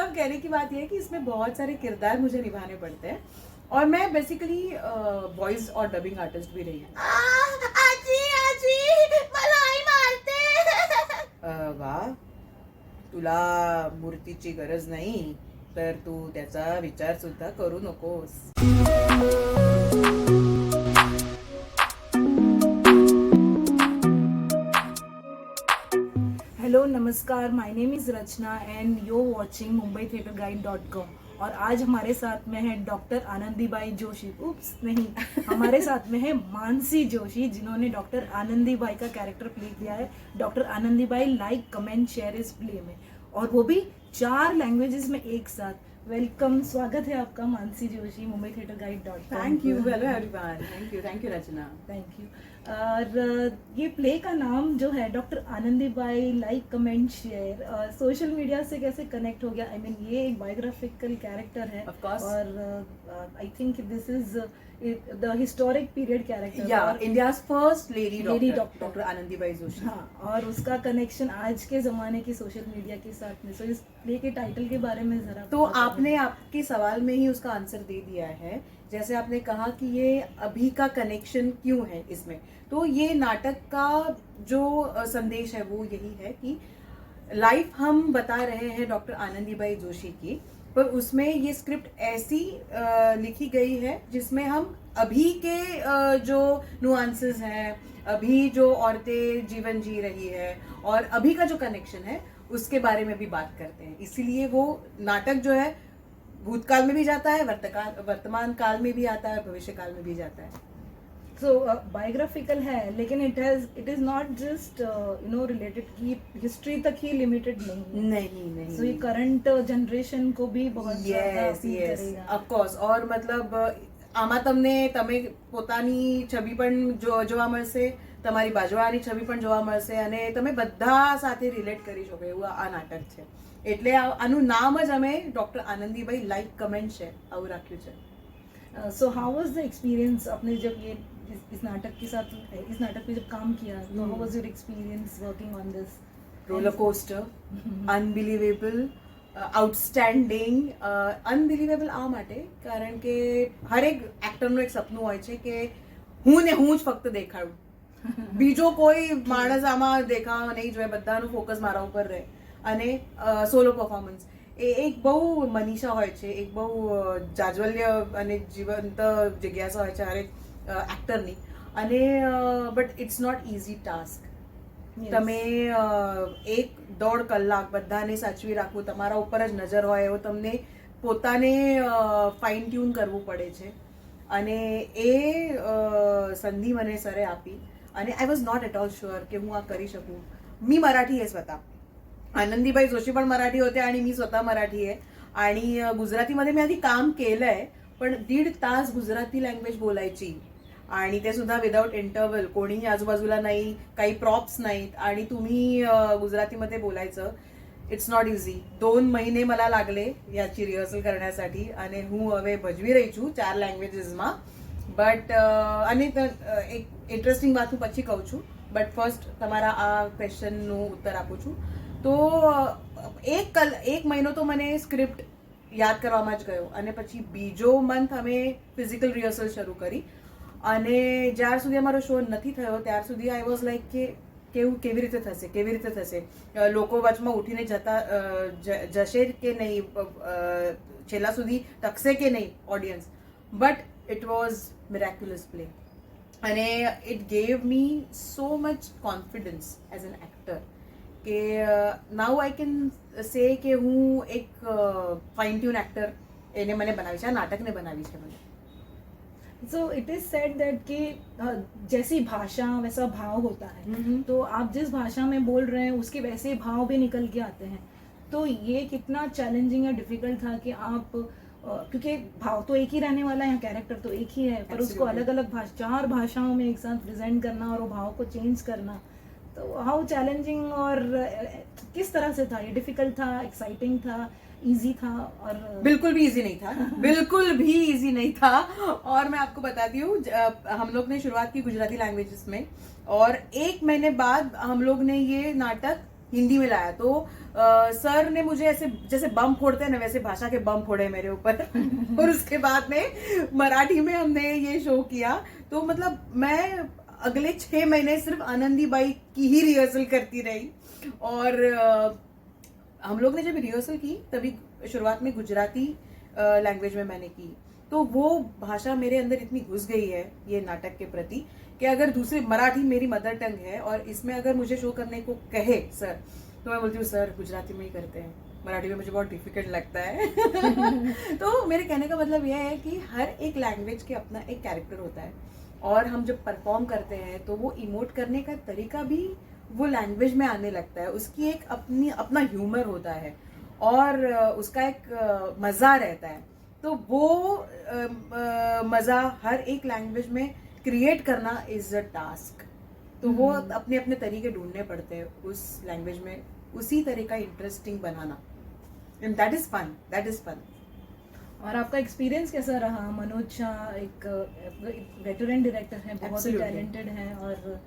मतलब कहने की बात यह है कि इसमें बहुत सारे किरदार मुझे निभाने पड़ते हैं और मैं बेसिकली वॉइस और डबिंग आर्टिस्ट भी रही हूँ. आजी आजी मला आई मारते. वा, तुला मूर्तीची गरज नाही तर तू त्याचा विचार सुद्धा करू नकोस. हेलो नमस्कार, my name is Rachna and you're watching mumbaitheatreguide.com. और आज हमारे साथ में है डॉक्टर आनंदीबाई जोशी. उप्स नहीं, हमारे साथ में है मानसी जोशी जिन्होंने डॉक्टर आनंदीबाई का कैरेक्टर प्ले किया है. Doctor Anandibai like comment share इस प्ले में, और वो भी 4 लैंग्वेजेस में एक साथ. वेलकम, स्वागत है आपका Mansi Joshi mumbaitheatreguide.com. Thank you. Hello everyone. Thank you Rachna. Thank you. और ये प्ले का नाम जो है doctor Anandibai like comment share, social media से कैसे कनेक्ट हो गया? आई मीन ये एक बायोग्राफिकल कैरेक्टर है. Of course. और I think this is the historic period character. या India's first lady Lady doctor doctor. Doctor Anandibai Joshi. हाँ, और उसका कनेक्शन आज के जमाने की सोशल मीडिया के साथ में. सो इस प्ले के टाइटल के बारे में जरा तो बताइए. आपने आपके सवाल में ही उसका आंसर दे दिया है. जैसे आपने कहा कि ये अभी का कनेक्शन क्यों है इसमें, तो ये नाटक का जो संदेश है वो यही है कि लाइफ हम बता रहे हैं डॉक्टर आनंदीबाई जोशी की, पर उसमें ये स्क्रिप्ट ऐसी लिखी गई है जिसमें हम अभी के जो नुआंसेस हैं, अभी जो औरतें जीवन जी रही है और अभी का जो कनेक्शन है उसके बारे में भी बात करते हैं. इसीलिए वो नाटक जो है भूतकाल में भी जाता है, वर्तमान काल में भी आता है, भविष्य काल में भी जाता है. सो बायोग्राफिकल है, लेकिन it is not just related की हिस्ट्री तक ही लिमिटेड नहीं. नहीं सो ये करंट जनरेशन को भी बहुत ज्यादा યસ appeal યસ करेगा. ઓફકોર્સ. ઓર મતલબ આમાં તમે પોતાની છબી પણ જોવા મળશે, તમારી બાજુવાળાની છબી પણ જોવા મળશે અને તમે બધા સાથે રિલેટ કરી શકો એવું આ નાટક છે. એટલે આનું નામ જ અમે ડોક્ટર આનંદીબાઈ લાઈક કમેન્ટ છે આવું રાખ્યું છે. So how was the experience? आपने जब ये इस नाटक के साथ, इस नाटक पे जब काम किया, तो how was your experience working on this? Roller coaster, unbelievable, outstanding. Unbelievable આ માટે કારણ કે હરેક એક્ટરનું એક સપનું હોય છે કે હું જ ફક્ત દેખાડું, બીજો કોઈ માણસ આમાં દેખાવા નહીં જોઈએ, બધાનું ફોકસ મારા ઉપર રહે. અને સોલો પરફોર્મન્સ એ એક બહુ મનીષા હોય છે, એક બહુ જાજવલ્ય અને જીવંત જિજ્ઞાસા હોય છે હરેક એક્ટરની. અને but it's not easy task. તમે 1.5 કલાક બધાને સાચવી રાખવું, તમારા ઉપર જ નજર હોય એવો તમને પોતાને ફાઇન ટ્યુન કરવું પડે છે. અને એ સંધિ મને સરે આપી અને I was not at all sure की હું આ કરી શકું. मी मराठी आहे स्वतः, आनंदीबाई जोशी पण मराठी होते आणि मी स्वतः मराठी आहे. आणि गुजरातीमध्ये मी आधी काम केलंय, पण 1.5 तास गुजराती लँग्वेज बोलायची आणि ते सुद्धा विदाऊट इंटरव्हल, कोणीही आजूबाजूला नाही, काही प्रॉप्स नाहीत आणि तुम्ही गुजरातीमध्ये बोलायचं. It's not easy. 2 મહિને मला लागले याची રિહર્સલ કરण्यासाठी અને હું હવે ભજવી રહી છું 4 લેંગ્વેજીસમાં. બટ અને એક ઇન્ટરેસ્ટિંગ વાત હું પછી કહું છું, બટ ફર્સ્ટ તમારા આ ક્વેશ્ચનનું ઉત્તર આપું છું. તો 1 મહિનો તો મને સ્ક્રિપ્ટ યાદ કરવામાં જ ગયો અને પછી બીજો મંથ અમે ફિઝિકલ રિહર્સલ શરૂ કરી. અને જ્યાર સુધી અમારો શો નથી થયો ત્યાર સુધી આઈ વોઝ લાઈક કે કેવી રીતે થશે, લોકો વચમાં ઉઠીને જશે કે નહીં, છેલ્લા સુધી ટકશે કે નહીં audience. But it was miraculous play અને it gave me so much confidence as an actor કે નાઉ આઈ કેન સે કે હું એક ફાઇન ટ્યુન એક્ટર એને મને બનાવી છે, આ નાટકને બનાવી છે મને. So it is said that कि जैसी भाषा वैसा भाव होता है. तो आप जिस भाषा में बोल रहे हैं उसके वैसे भाव भी निकल के आते हैं. तो ये कितना चैलेंजिंग या डिफिकल्ट था कि आप क्योंकि भाव तो एक ही रहने वाला है, कैरेक्टर तो एक ही है, पर उसको अलग अलग 4 भाषाओं में एक साथ प्रेजेंट करना और वो भाव को चेंज करना, तो हाउ चैलेंजिंग और किस तरह से था? ये डिफिकल्ट था, एक्साइटिंग था, इजी था? और बिल्कुल भी इजी नहीं था, बिल्कुल भी इजी नहीं था. और मैं आपको बताती हूँ, हम लोग ने शुरुआत की गुजराती लैंग्वेजेस में और 1 महीने बाद हम लोग ने ये नाटक हिंदी में लाया। तो सर ने मुझे ऐसे जैसे बम फोड़ते हैं ना वैसे भाषा के बम फोड़े मेरे ऊपर और उसके बाद में मराठी में हमने ये शो किया। तो मतलब मैं अगले 6 महीने सिर्फ आनंदी बाई की ही रिहर्सल करती रही। और हम लोग ने जब रिहर्सल की तभी शुरुआत में गुजराती लैंग्वेज में मैंने की, तो वो भाषा मेरे अंदर इतनी घुस गई है ये नाटक के प्रति कि अगर दूसरे मराठी मेरी मदर टंग है और इसमें अगर मुझे शो करने को कहे सर, तो मैं बोलती हूँ सर गुजराती में ही करते हैं, मराठी में मुझे बहुत डिफिकल्ट लगता है। तो मेरे कहने का मतलब यह है कि हर एक लैंग्वेज के अपना एक कैरेक्टर होता है और हम जब परफॉर्म करते हैं तो वो इमोट करने का तरीका भी वो लैंग्वेज में आने लगता है, उसकी एक अपना ह्यूमर होता है और उसका एक मज़ा रहता है। तो वो मज़ा हर एक लैंग्वेज में क्रिएट करना इज़ अ टास्क। तो वो अपने अपने तरीके ढूंढने पड़ते हैं उस लैंग्वेज में, उसी तरह का इंटरेस्टिंग बनाना, एंड दैट इज़ फन। और आपका एक्सपीरियंस कैसा रहा? मनोज शाह एक वेटरन डायरेक्टर हैं, बहुत ही Absolutely. टैलेंटेड हैं और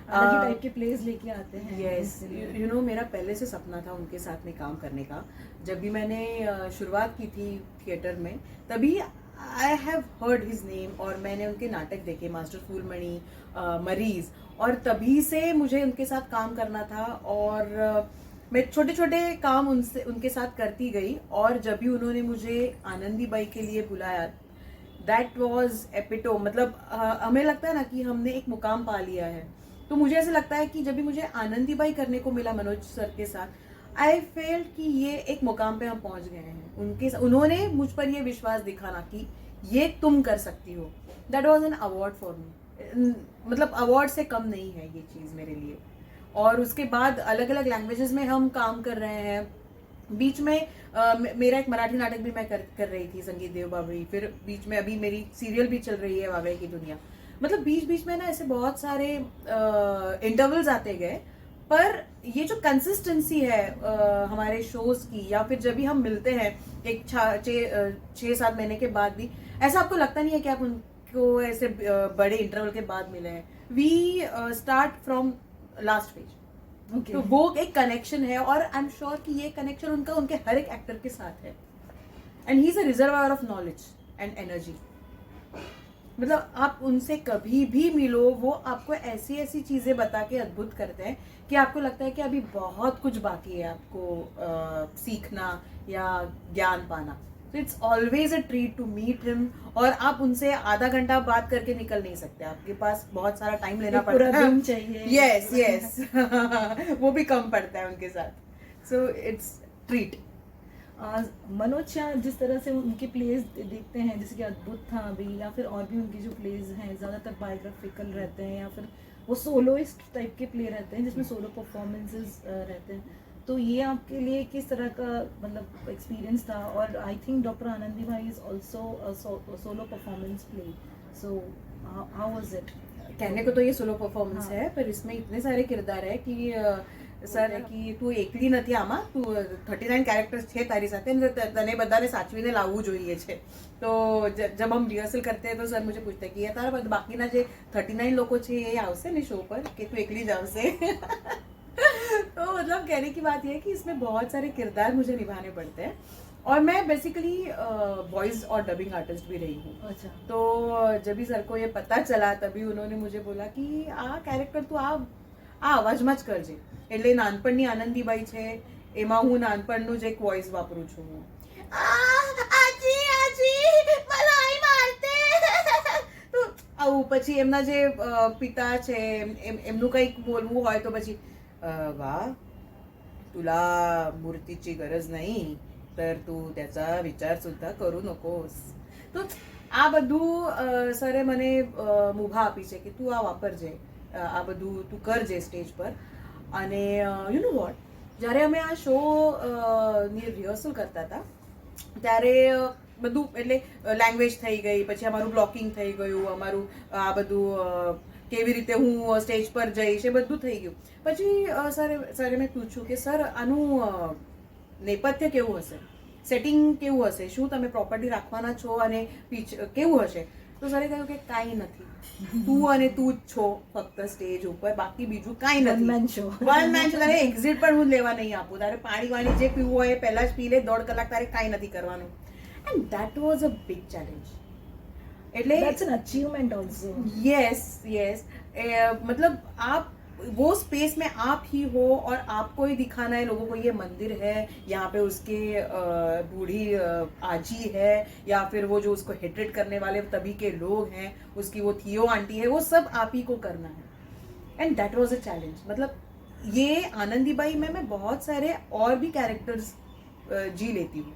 अलग ही टाइप के प्लेस लेके आते हैं। यस, यू नो मेरा पहले से सपना था उनके साथ में काम करने का। जब भी मैंने शुरुआत की थी थिएटर में तभी I have heard his name और मैंने उनके नाटक देखे, मास्टर फूलमणि, मरीज, और तभी से मुझे उनके साथ काम करना था। और मैं छोटे छोटे काम उनके साथ करती गई और जब भी उन्होंने मुझे आनंदी बाई के लिए बुलाया, दैट वॉज एपिटो। मतलब हमें लगता है ना कि हमने एक मुकाम पा लिया है। तो मुझे ऐसे लगता है कि जब भी मुझे आनंदी बाई करने को मिला मनोज सर के साथ, आई फेल्ट कि ये एक मुकाम पे हम पहुंच गए हैं। उन्होंने मुझ पर ये विश्वास दिखाना कि ये तुम कर सकती हो, that was an award for me. मतलब अवार्ड से कम नहीं है ये चीज़ मेरे लिए। और उसके बाद अलग अलग लैंग्वेजेस में हम काम कर रहे हैं। बीच में मेरा एक मराठी नाटक भी मैं कर रही थी, संगीत देव बावड़ी। फिर बीच में अभी मेरी सीरियल भी चल रही है वागड़े की दुनिया। मतलब बीच बीच में ना ऐसे बहुत सारे इंटरवल्स आते गए, पर ये जो कंसिस्टेंसी है हमारे शोज की, या फिर जब भी हम मिलते हैं एक 6-7 महीने के बाद भी, ऐसा आपको लगता नहीं है कि आप उनको ऐसे बड़े इंटरवल के बाद मिले हैं। We start from last page. तो वो एक कनेक्शन है और आई एम श्योर कि ये कनेक्शन उनका उनके हर एक एक्टर के साथ है। And he is a reservoir of knowledge and energy. मतलब आप उनसे कभी भी मिलो, वो आपको ऐसी ऐसी चीजें बता के अद्भुत करते हैं कि आपको लगता है कि अभी बहुत कुछ बाकी है आपको सीखना या ज्ञान पाना। तो it's always a treat to meet him. और आप उनसे आधा घंटा बात करके निकल नहीं सकते, आपके पास बहुत सारा टाइम लेना पड़ता है। पूरा दिन चाहिए। यस वो भी कम पड़ता है उनके साथ। So it's treat. Manoj Shah जिस तरह से उनके प्लेज देखते हैं, जैसे कि अद्भुत था अभी, या फिर और भी उनके जो प्लेज हैं ज़्यादातर बायोग्राफिकल रहते हैं या फिर वो सोलोइस्ट टाइप के प्ले रहते हैं जिसमें सोलो परफॉर्मेंसेस रहते हैं। तो ये आपके लिए किस तरह का मतलब एक्सपीरियंस था? और आई थिंक डॉक्टर आनंदी भाई is also solo performance play, so how was it? कहने को तो ये सोलो परफॉर्मन्स हाँ. है, पर इसमें इतने सारे किरदार है कि સર કે તું એકલી નથી આમાં, તું 39 कैरेक्टर्स છે તારી સાથે, તને બધાને સાચવીને લાવવું જોઈએ છે। તો जब हम रिहर्सल करते हैं तो सर मुझे पूछते कि તારા બાકીના જે 39 લોકો છે એ આવશે ને शो पर कि तू એકલી જ આવશે। तो मतलब कहने की बात यह है कि इसमें बहुत सारे किरदार मुझे निभाने पड़ते हैं और मैं बेसिकली वॉइस और डबिंग आर्टिस्ट भी रही हूँ। अच्छा। तो जब भी सर को ये पता चला तभी उन्होंने मुझे बोला कि आ कैरेक्टर तू आ અવાજમાં જ કરજે। એટલે નાનપણની આનંદીબાઈ છે એમાં હું નાનપણનું જ એક વોઇસ વાપરું છું હું। આજી આજી मला आई मारते। તો આવું પછી એમના જે પિતા છે એમનું કંઈક બોલવું હોય તો પછી વાહ तुला मूर्तीची गरज नाही तर तू त्याचा विचार सुद्धा करू नकोस। તો આ બધું સરે મને મુભા આપી છે કે તું આ વાપરજે, આ બધું તું કરજે સ્ટેજ પર। અને યુ નો વોટ, જ્યારે અમે આ શો ની રિહર્સલ કરતા હતા ત્યારે બધું એટલે લેંગ્વેજ થઈ ગઈ, પછી અમારું બ્લોકિંગ થઈ ગયું, અમારું આ બધું કેવી રીતે હું સ્ટેજ પર જઈશ એ બધું થઈ ગયું। પછી સરે મેં પૂછ્યું કે સર આનું નેપથ્ય કેવું હશે, સેટિંગ કેવું હશે, શું તમે પ્રોપર્ટી રાખવાના છો અને પીચ કેવું હશે? તો સરે કહ્યું કે કાંઈ નથી, તું અને તું જ છો ફક્ત સ્ટેજ ઉપર, બાકી બીજું કાંઈ One નથી. man show. One man show. તારે એક્ઝિટ પણ હું લેવા નહીં આપું, તારે પાણી વાણી જે પીવું હોય એ પહેલા જ પી લે, 1.5 કલાક તારે કાંઈ નથી કરવાનું. And that was a big challenge. એટલે That's an achievement also. Yes मतलब आप वो स्पेस में आप ही हो और आपको ही दिखाना है लोगों को ये मंदिर है, यहाँ पे उसके बूढ़ी आजी है या फिर वो जो उसको हेट्रेट करने वाले तभी के लोग हैं, उसकी वो थियो आंटी है, वो सब आप ही को करना है. And that was a challenge. मतलब ये आनंदीबाई में मैं बहुत सारे और भी कैरेक्टर्स जी लेती हूँ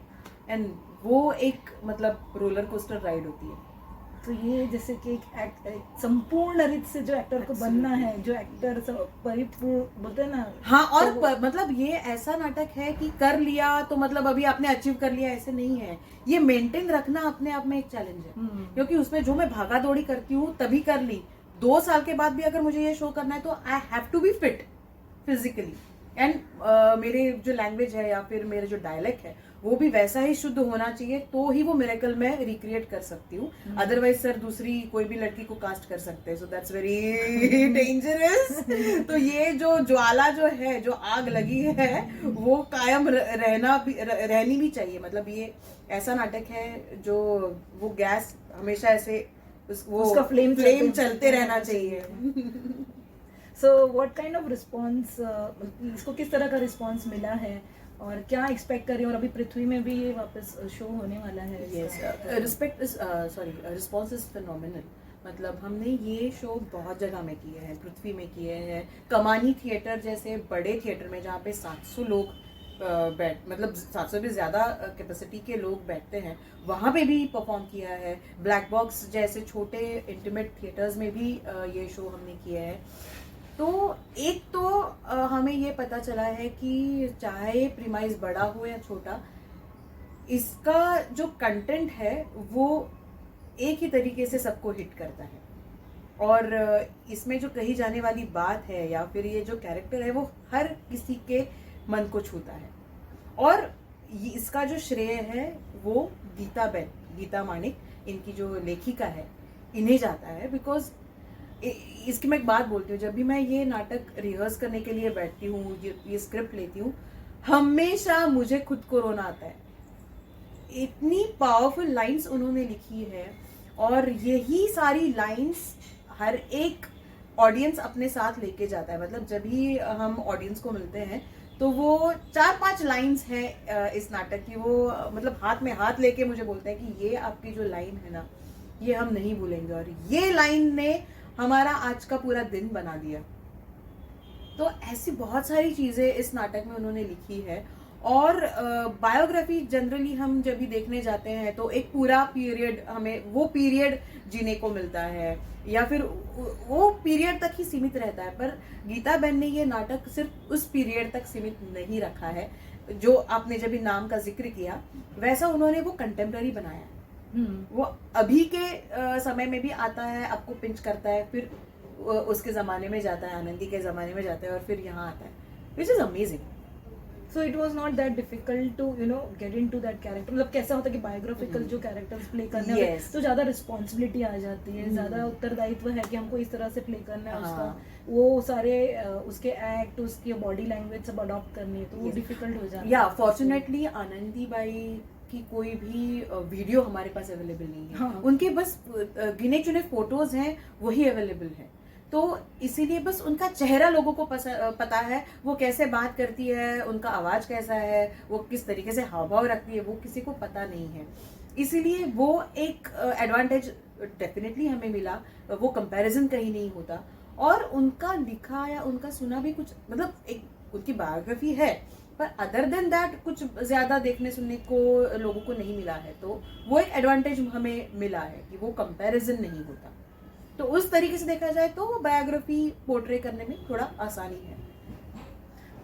एंड वो एक मतलब रोलर कोस्टर राइड होती है. तो ये जैसे कि एक संपूर्ण रीत से जो एक्टर को बनना है, जो एक्टर परिपूर्ण बोलते हैं ना. हाँ, और तो मतलब ये ऐसा नाटक है कि कर लिया तो मतलब अभी आपने अचीव कर लिया, ऐसे नहीं है. ये मेंटेन रखना अपने आप में एक चैलेंज है, क्योंकि उसमें जो मैं भागा दौड़ी करती हूँ तभी कर ली. 2 साल के बाद भी अगर मुझे ये शो करना है तो I have to be fit physically and मेरे जो लैंग्वेज है या फिर मेरे जो डायलेक्ट है वो भी वैसा ही शुद्ध होना चाहिए, तो ही वो मिरेकल में रिक्रिएट कर सकती हूँ. अदरवाइज सर दूसरी कोई भी लड़की को कास्ट कर सकते हैं, सो दैट्स वेरी डेंजरस. तो ये जो ज्वाला जो है, जो आग लगी है, वो कायम रहनी भी चाहिए. मतलब ये ऐसा नाटक है जो वो गैस हमेशा ऐसे उसका फ्लेम चलते रहना चाहिए. So what kind of response, इसको किस तरह का रिस्पॉन्स मिला है और क्या एक्सपेक्ट कर रही हो? और अभी पृथ्वी में भी ये वापस शो होने वाला है. Response is phenomenal. मतलब हमने ये शो बहुत जगह में किए हैं, पृथ्वी में किए हैं, कमानी थिएटर जैसे बड़े थिएटर में जहाँ पे 700 लोग मतलब 700 भी ज़्यादा कैपेसिटी के लोग बैठते हैं, वहाँ पे भी परफॉर्म किया है. ब्लैक बॉक्स जैसे छोटे इंटीमेट थिएटर्स में भी ये शो हमने किया है. तो एक तो हमें ये पता चला है कि चाहे प्रीमाइस बड़ा हो या छोटा, इसका जो कंटेंट है वो एक ही तरीके से सबको हिट करता है. और इसमें जो कही जाने वाली बात है या फिर ये जो कैरेक्टर है वो हर किसी के मन को छूता है. और इसका जो श्रेय है वो गीता मानिक, इनकी जो लेखिका है, इन्हें जाता है. बिकॉज इसकी मैं एक बात बोलती हूँ, जब भी मैं ये नाटक रिहर्स करने के लिए बैठती हूँ, ये स्क्रिप्ट लेती हूँ, हमेशा मुझे खुद को रोना आता है. इतनी पावरफुल लाइंस उन्होंने लिखी है और यही सारी लाइंस हर एक ऑडियंस अपने साथ लेके जाता है. मतलब जब भी हम ऑडियंस को मिलते हैं तो वो 4-5 लाइंस हैं इस नाटक की, वो मतलब हाथ में हाथ लेके मुझे बोलते हैं कि ये आपकी जो लाइन है ना, ये हम नहीं भूलेंगे. और ये लाइन ने हमारा आज का पूरा दिन बना दिया. तो ऐसी बहुत सारी चीज़ें इस नाटक में उन्होंने लिखी है. और बायोग्राफी जनरली हम जब भी देखने जाते हैं तो एक पूरा पीरियड, हमें वो पीरियड जीने को मिलता है या फिर वो पीरियड तक ही सीमित रहता है. पर गीता बहन ने ये नाटक सिर्फ उस पीरियड तक सीमित नहीं रखा है. जो आपने जब भी नाम का जिक्र किया, वैसा उन्होंने वो कंटेम्प्रेरी बनाया है. वो अभी के समय में भी आता है, आपको पिंच करता है, फिर उसके ज़माने में जाता है, आनंदी के ज़माने में जाता है और फिर यहाँ आता है, which is amazing. So it was not that difficult to get into that character. मतलब कैसा होता है कि बायोग्राफिकल जो कैरेक्टर्स प्ले करने होते हैं, तो ज़्यादा रिस्पॉन्सिबिलिटी आ जाती है, ज़्यादा उत्तरदायित्व है कि हमको इस तरह से प्ले करना है. उसका वो सारे उसके एक्ट, उसकी बॉडी लैंग्वेज सब अडॉप्ट करनी है, तो वो डिफिकल्ट हो जाता है. या फॉर्चुनेटली आनंदीबाई की कोई भी वीडियो हमारे पास अवेलेबल नहीं है. हाँ. उनके बस गिने चुने फोटोज हैं, वही अवेलेबल है. तो इसीलिए बस उनका चेहरा लोगों को पता है, वो कैसे बात करती है, उनका आवाज कैसा है, वो किस तरीके से हाव भाव रखती है, वो किसी को पता नहीं है. इसीलिए वो एक एडवांटेज डेफिनेटली हमें मिला. वो कंपैरिजन कहीं नहीं होता. और उनका लिखा या उनका सुना भी कुछ, मतलब एक उनकी बायोग्राफी है, पर अदर देन दैट कुछ ज्यादा देखने सुनने को लोगों को नहीं मिला है. तो वो एक एडवांटेज हमें मिला है कि वो कंपैरिजन नहीं होता. तो उस तरीके से देखा जाए तो बायोग्राफी पोर्ट्रे करने में थोड़ा आसानी है.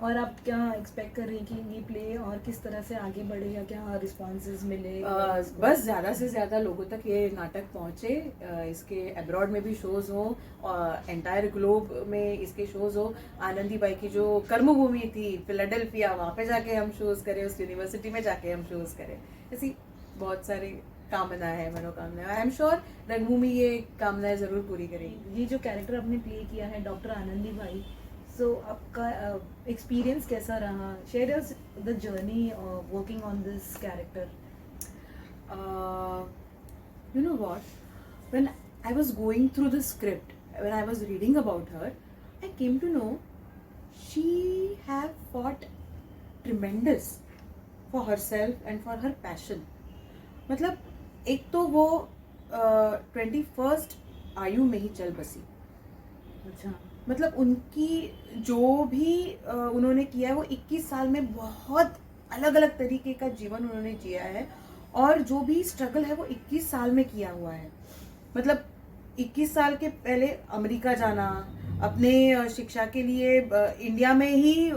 और आप क्या एक्सपेक्ट कर रही हैं कि ये प्ले और किस तरह से आगे बढ़े या क्या रिस्पॉन्सेज मिले? बस ज़्यादा से ज़्यादा लोगों तक ये नाटक पहुँचे. इसके अब्रॉड में भी शोज़ हो, एंटायर ग्लोब में इसके शोज़ हो. आनंदीबाई की जो कर्मभूमि थी फिलाडेल्फिया, वहाँ पे जाके हम शोज़ करें, उस यूनिवर्सिटी में जाके हम शोज़ करें. ऐसी बहुत सारे कामना है, मनोकामना है। आई एम श्योर रंगभूमि ये कामनाएं जरूर पूरी करेगी। ये जो कैरेक्टर आपने प्ले किया है डॉक्टर आनंदी भाई, सो आपका एक्सपीरियंस कैसा रहा? Share us the journey working on this character. You know what? When I was going through the script, when I was reading about her, I came to know she have fought tremendous for herself and for her passion. मतलब एक तो वो 21st आयु में ही चल बसी. अच्छा. मतलब उनकी जो भी उन्होंने किया है वो 21 साल में बहुत अलग अलग तरीके का जीवन उन्होंने जिया है, और जो भी स्ट्रगल है वो 21 साल में किया हुआ है. मतलब 21 साल के पहले अमेरिका जाना, अपने शिक्षा के लिए इंडिया में ही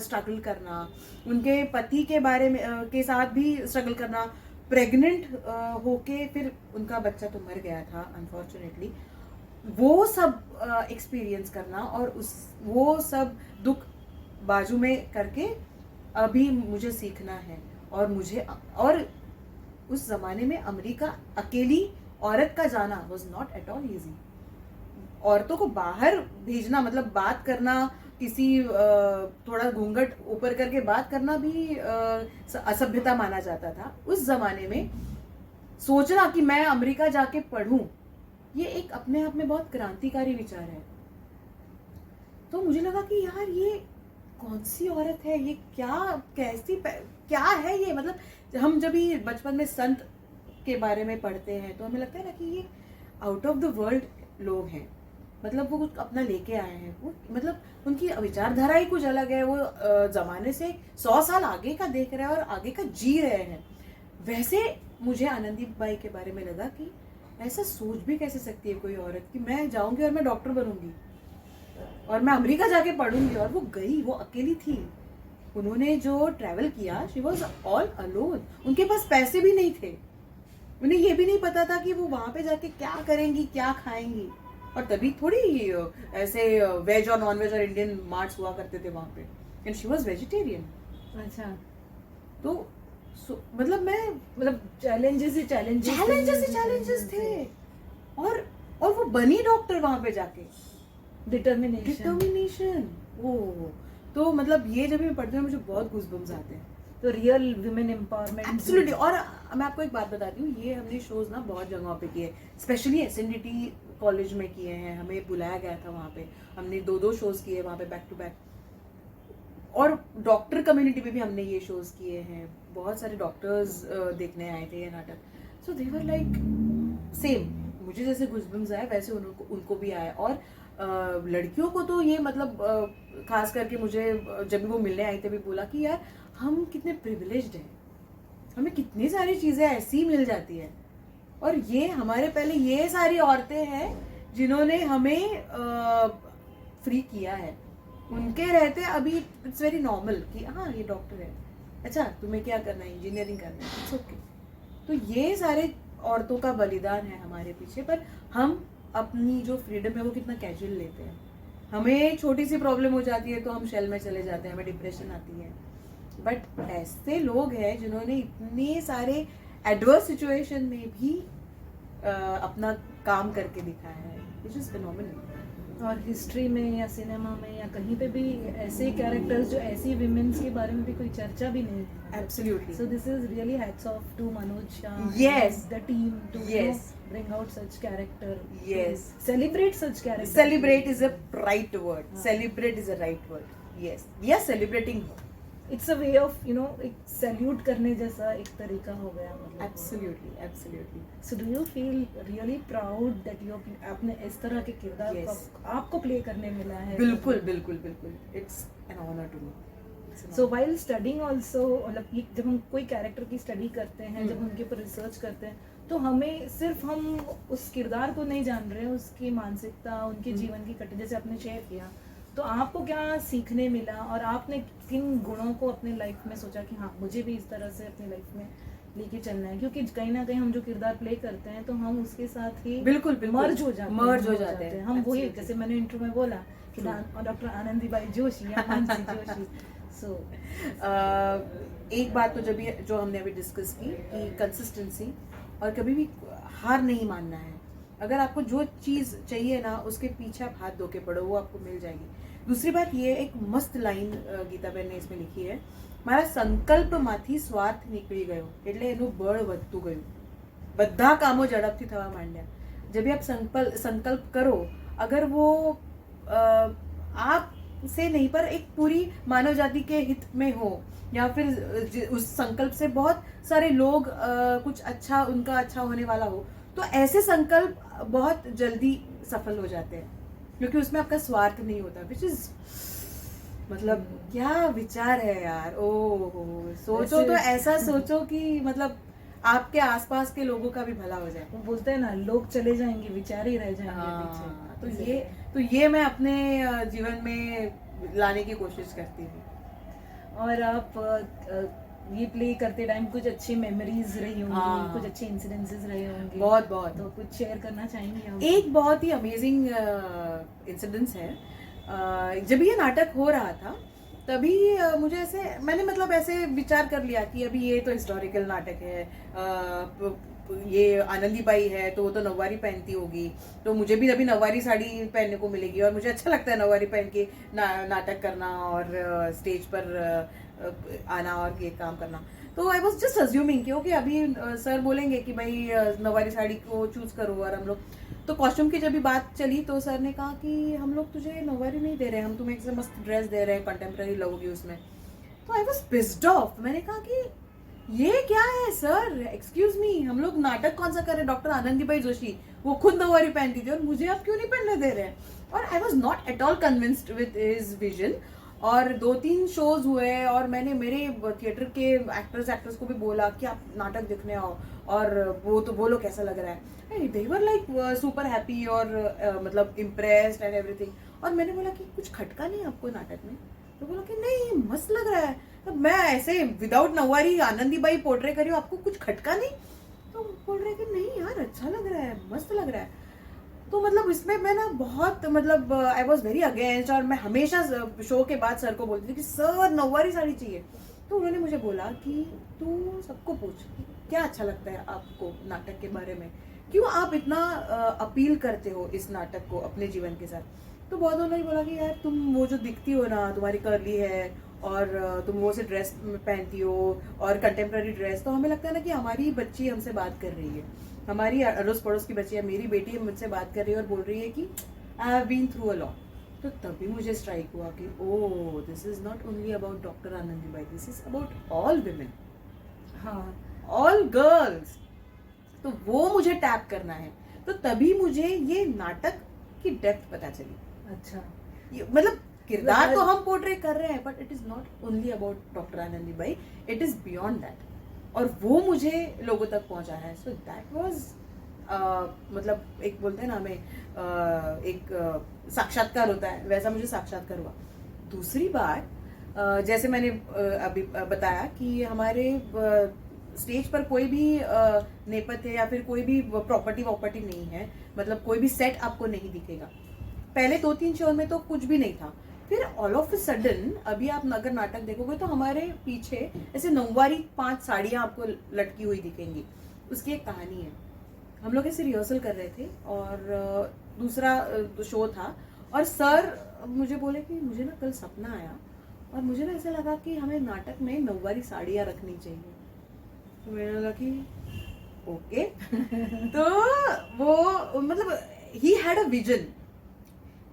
स्ट्रगल करना, उनके पति के बारे में के साथ भी स्ट्रगल करना, प्रेग्नेंट होके फिर उनका बच्चा तो मर गया था अनफॉर्चुनेटली, वो सब एक्सपीरियंस करना और वो सब दुख बाजू में करके अभी मुझे सीखना है. और उस जमाने में अमेरिका अकेली औरत का जाना was not at all easy. औरतों को बाहर भेजना, मतलब बात करना, किसी थोड़ा घूंघट ऊपर करके बात करना भी असभ्यता माना जाता था उस जमाने में. सोचना कि मैं अमेरिका जाके पढ़ूं, ये एक अपने आप में बहुत क्रांतिकारी विचार है. तो मुझे लगा कि यार ये कौन सी औरत है, ये क्या है ये. मतलब हम जब भी बचपन में संत के बारे में पढ़ते हैं तो हमें लगता है ना कि ये आउट ऑफ द वर्ल्ड लोग हैं. मतलब वो कुछ अपना लेके आए हैं, वो मतलब उनकी विचारधारा ही कुछ अलग है. वो जमाने से 100 साल आगे का देख रहे हैं और आगे का जी रहे हैं. वैसे मुझे आनंदी बाई के बारे में लगा कि ऐसा सोच भी कैसे सकती है कोई औरत कि मैं जाऊंगी और मैं डॉक्टर बनूंगी और मैं अमेरिका जाके पढ़ूंगी. और वो गई, वो अकेली थी. उन्होंने जो ट्रैवल किया, शी वॉज ऑल अलोन. उनके पास पैसे भी नहीं थे, उन्हें ये भी नहीं पता था कि वो वहां पे जाके क्या करेंगी, क्या खाएंगी. और तभी थोड़ी ऐसे वेज और नॉन वेज और इंडियन मार्ट्स हुआ करते थे वहां पे, एंड शी वॉज वेजिटेरियन. अच्छा. तो मतलब चैलेंजेस थे. और वो बनी डॉक्टर वहां पे जाके. डिटर्मिनेशन. ओह, तो मतलब ये जब मैं पढ़ती हूँ मुझे बहुत गूज़बम्स आते हैं. तो रियल वुमेन एम्पावरमेंट. एब्सोल्युटली. और मैं आपको एक बात बताती हूँ, ये हमने शोज ना बहुत जगहों पे किए, स्पेशली SNDT कॉलेज में किए हैं. हमें बुलाया गया था वहाँ पे, हमने 2 शोज किए वहाँ पे बैक टू बैक. और डॉक्टर कम्युनिटी में भी हमने ये शोज किए हैं. बहुत सारे डॉक्टर्स देखने आए थे ये नाटक. सो दे वर लाइक सेम, मुझे जैसे गुज़बम्स आए वैसे उनको भी आया. और लड़कियों को तो ये मतलब खास करके मुझे जब भी वो मिलने आई थे भी बोला कि यार हम कितने प्रिविलेज्ड हैं, हमें कितनी सारी चीज़ें ऐसी मिल जाती है. और ये हमारे पहले ये सारी औरतें हैं जिन्होंने हमें फ्री किया है. उनके रहते अभी इट्स वेरी नॉर्मल कि हाँ ये डॉक्टर है, अच्छा तुम्हें क्या करना है, इंजीनियरिंग करना है, इट्स ओके. तो ये सारे औरतों का बलिदान है हमारे पीछे. पर हम अपनी जो फ्रीडम है वो कितना कैजुअल लेते हैं. हमें छोटी सी प्रॉब्लम हो जाती है तो हम शेल में चले जाते हैं, हमें डिप्रेशन आती है. बट ऐसे लोग हैं जिन्होंने इतने सारे एडवर्स सिचुएशन में भी अपना काम करके दिखाया है, विच इज फिनोमिनल. और हिस्ट्री में या सिनेमा में या कहीं पे भी ऐसे कैरेक्टर्स जो ऐसी विमेन्स के बारे में भी कोई चर्चा भी नहीं है. Absolutely. So this is really hats off to Manoj Shah. Yes. And the team to Yes. Bring out such character. Yes. To celebrate such characters. Celebrate is a right word. हाँ. Celebrate is a right word. Yes. We are celebrating her. It's a way of एक salute करने जैसा एक तरीका हो गया मतलब. Absolutely, absolutely. So do you feel really proud that आपने इस तरह के किरदार Yes. को आपको प्ले करने मिला है? बिल्कुल बिल्कुल बिल्कुल. It's an honor to me. So while studying also, मतलब जब हम कोई कैरेक्टर की स्टडी करते हैं, जब हम्म. उनके ऊपर रिसर्च करते हैं, तो हमें सिर्फ हम उस किरदार को नहीं जान रहे हैं, उसकी मानसिकता, उनके जीवन की कट, जैसे आपने शेयर किया, तो आपको क्या सीखने मिला और आपने किन गुणों को अपने लाइफ में सोचा कि हाँ मुझे भी इस तरह से अपनी लाइफ में लेके चलना है? क्योंकि कहीं ना कहीं हम जो किरदार प्ले करते हैं तो हम उसके साथ ही बिल्कुल मर्ज हो जाते हैं. हम वही, Absolutely. जैसे मैंने इंटरव्यू में बोला कि डॉक्टर आनंदी बाई जोशी या मानसी जोशी. सो एक बात तो जो हमने अभी डिस्कस की कि कंसिस्टेंसी और कभी भी हार नहीं मानना है। अगर आपको जो चीज़ चाहिए ना उसके पीछे आप हाथ धो के पड़ो, वो आपको मिल जाएगी। दूसरी बात ये, एक मस्त लाइन गीताबेन ने इसमें लिखी है, મારા સંકલ્પમાંથી સ્વાર્થ નીકળી ગયો એટલે એનું બળ વધતું ગયું, બધા કામો ઝડપથી થવા માંડ્યા। जब भी आप संकल्प करो, अगर वो आप से नहीं पर एक पूरी मानव जाति के हित में हो, या फिर उस संकल्प से बहुत सारे लोग कुछ अच्छा, उनका अच्छा होने वाला हो, तो ऐसे संकल्प बहुत जल्दी सफल हो जाते हैं, क्योंकि उसमें आपका स्वार्थ नहीं होता। विच इज मतलब क्या विचार है यार। ओहो, सोचो तो ऐसा सोचो कि मतलब आपके आसपास के लोगों का भी भला हो जाए। वो बोलते हैं ना, लोग चले जाएंगे, विचार ही रह जाएंगे पीछे। तो ये मैं अपने जीवन में लाने की कोशिश करती हूँ। और आप ये प्ले करते टाइम कुछ अच्छी मेमोरीज रही होंगी, हाँ। कुछ अच्छे इंसिडेंसेस रहे होंगे, बहुत बहुत। तो कुछ शेयर करना चाहेंगे आप? एक बहुत ही अमेजिंग इंसिडेंस है। जब ये नाटक हो रहा था तभी मुझे ऐसे, मैंने मतलब ऐसे विचार कर लिया कि अभी ये तो हिस्टोरिकल नाटक है, ये आनंदी बाई है तो वो तो नौवारी पहनती होगी, तो मुझे भी अभी नौवारी साड़ी पहनने को मिलेगी, और मुझे अच्छा लगता है नौवारी पहन के नाटक करना और स्टेज पर आना और ये काम करना। तो आई वॉज जस्ट अज्यूमिंग कि ओके अभी सर बोलेंगे कि भाई नौवारी साड़ी को चूज करो, और हम लोग तो कॉस्ट्यूम की जब भी बात चली तो सर ने कहा कि हम लोग तुझे नौवारी नहीं दे रहे, हम तुम्हें एक मस्त ड्रेस दे रहे हैं, कंटेम्प्रेरी लगोगी उसमें। तो आई वॉज पिस्ड ऑफ। मैंने कहा कि ये क्या है सर, एक्सक्यूज मी, हम लोग नाटक कौन सा कर रहे हैं? डॉक्टर आनंदीबाई जोशी वो खुद नौवारी पहनती थी, और मुझे आप क्यों नहीं पहनने दे रहे हैं? और I was not at all convinced with his vision. और 2-3 शोज हुए, और मैंने मेरे थिएटर के एक्टर्स को भी बोला कि आप नाटक देखने आओ, और वो तो बोलो कैसा लग रहा है। दे वर लाइक सुपर हैप्पी और मतलब इम्प्रेस्ड एंड एवरीथिंग। और मैंने बोला कि कुछ खटका नहीं आपको नाटक में? तो बोला कि नहीं, मस्त लग रहा है। तो मैं ऐसे विदाउट नौवारी आनंदीबाई पोर्ट्रे करी हूँ, आपको कुछ खटका नहीं? तो बोल रहे कि नहीं यार, अच्छा लग रहा है, मस्त लग रहा है। तो मतलब इसमें मैं ना बहुत मतलब आई वॉज वेरी अगेंस्ट, और मैं हमेशा शो के बाद सर को बोलती थी कि सर नौवारी साड़ी चाहिए। तो उन्होंने मुझे बोला कि तू सबको पूछ क्या अच्छा लगता है आपको नाटक के बारे में, क्यों आप इतना अपील करते हो इस नाटक को अपने जीवन के साथ। तो बहुत उन्होंने बोला कि यार तुम वो जो दिखती हो ना, तुम्हारी कर्ली है, और तुम वो से ड्रेस पहनती हो, और कंटेम्प्रेरी ड्रेस, तो हमें लगता है ना कि हमारी बच्ची हमसे बात कर रही है, हमारी अड़ोस पड़ोस की बच्ची है, मेरी बेटी मुझसे बात कर रही है और बोल रही है कि I have been through a lot. तो तभी मुझे स्ट्राइक हुआ कि oh, this is not only about doctor Anandibai, this is about all women, हाँ, ऑल गर्ल्स। तो वो मुझे टैप करना है। तो तभी मुझे ये नाटक की डेप्थ पता चली। अच्छा, मतलब किरदार तो हम पोर्ट्रे कर रहे हैं, but it is not only about doctor Anandibai, it is beyond that. और वो मुझे लोगों तक पहुंचा है। सो दैट वाज मतलब एक बोलते हैं ना हमें एक साक्षात्कार होता है, वैसा मुझे साक्षात्कार हुआ। दूसरी बात, जैसे मैंने अभी बताया कि हमारे स्टेज पर कोई भी नेपथ्य या फिर कोई भी प्रॉपर्टी नहीं है, मतलब कोई भी सेट आपको नहीं दिखेगा। पहले 2-3 शो में तो कुछ भी नहीं था, फिर ऑल ऑफ अ सडन अभी आप अगर नाटक देखोगे तो हमारे पीछे ऐसे नौवारी 5 साड़ियाँ आपको लटकी हुई दिखेंगी। उसकी एक कहानी है। हम लोग ऐसे रिहर्सल कर रहे थे और दूसरा शो था, और सर मुझे बोले कि मुझे ना कल सपना आया और मुझे ना ऐसा लगा कि हमें नाटक में नौवारी साड़ियाँ रखनी चाहिए। तो मैंने लगा कि ओके तो वो मतलब ही हैड अ विजन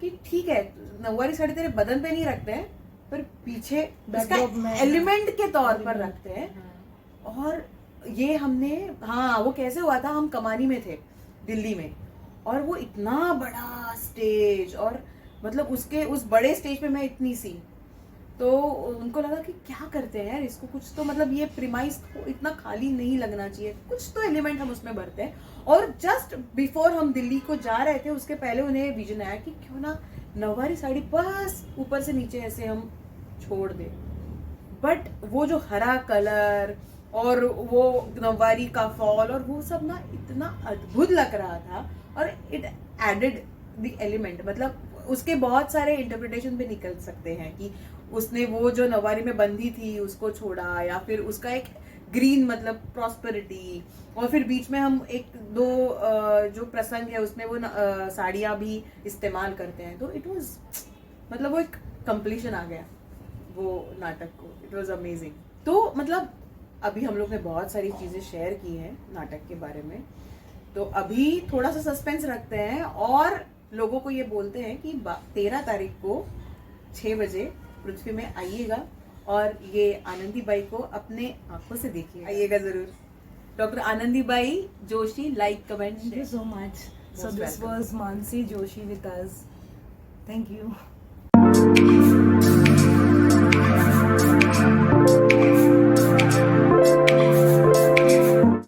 कि ठीक है, नौवारी साड़ी तेरे बदन पे नहीं रखते हैं, पर पीछे एलिमेंट के तौर पर रखते हैं। और ये हमने, हाँ वो कैसे हुआ था, हम कमानी में थे दिल्ली में, और वो इतना बड़ा स्टेज, और मतलब उसके उस बड़े स्टेज पे मैं इतनी सी, तो उनको लगा कि क्या करते हैं यार इसको, कुछ तो मतलब ये प्रीमाइस को इतना खाली नहीं लगना चाहिए, कुछ तो एलिमेंट हम उसमें भरते हैं। और जस्ट बिफोर हम दिल्ली को जा रहे थे उसके पहले उन्हें विजन आया कि क्यों ना नौवारी साड़ी बस ऊपर से नीचे ऐसे हम छोड़ दें। बट वो जो हरा कलर और वो नौवारी का फॉल और वो सब ना इतना अद्भुत लग रहा था, और इट एडेड द एलिमेंट। मतलब उसके बहुत सारे इंटरप्रिटेशन भी निकल सकते हैं कि उसने वो जो नौवारी में बंधी थी उसको छोड़ा, या फिर उसका एक ग्रीन मतलब प्रॉस्पेरिटी, और फिर बीच में हम एक दो जो प्रसंग है उसमें वो साड़ियाँ भी इस्तेमाल करते हैं. तो इट वाज मतलब वो एक कंप्लीशन आ गया वो नाटक को. It was amazing. तो मतलब अभी हम लोग ने बहुत सारी चीज़ें शेयर की हैं नाटक के बारे में. तो अभी थोड़ा सा सस्पेंस रखते हैं और लोगों को ये बोलते हैं कि 13 तारीख को 6 बजे पृथ्वी में आइएगा और ये आनंदी बाई को अपने आंखों से देखिए. आइएगा जरूर. Doctor Anandi by Joshi, like, comment, Thank you so much. So Most this welcome. was Mansi Joshi with us. Thank you.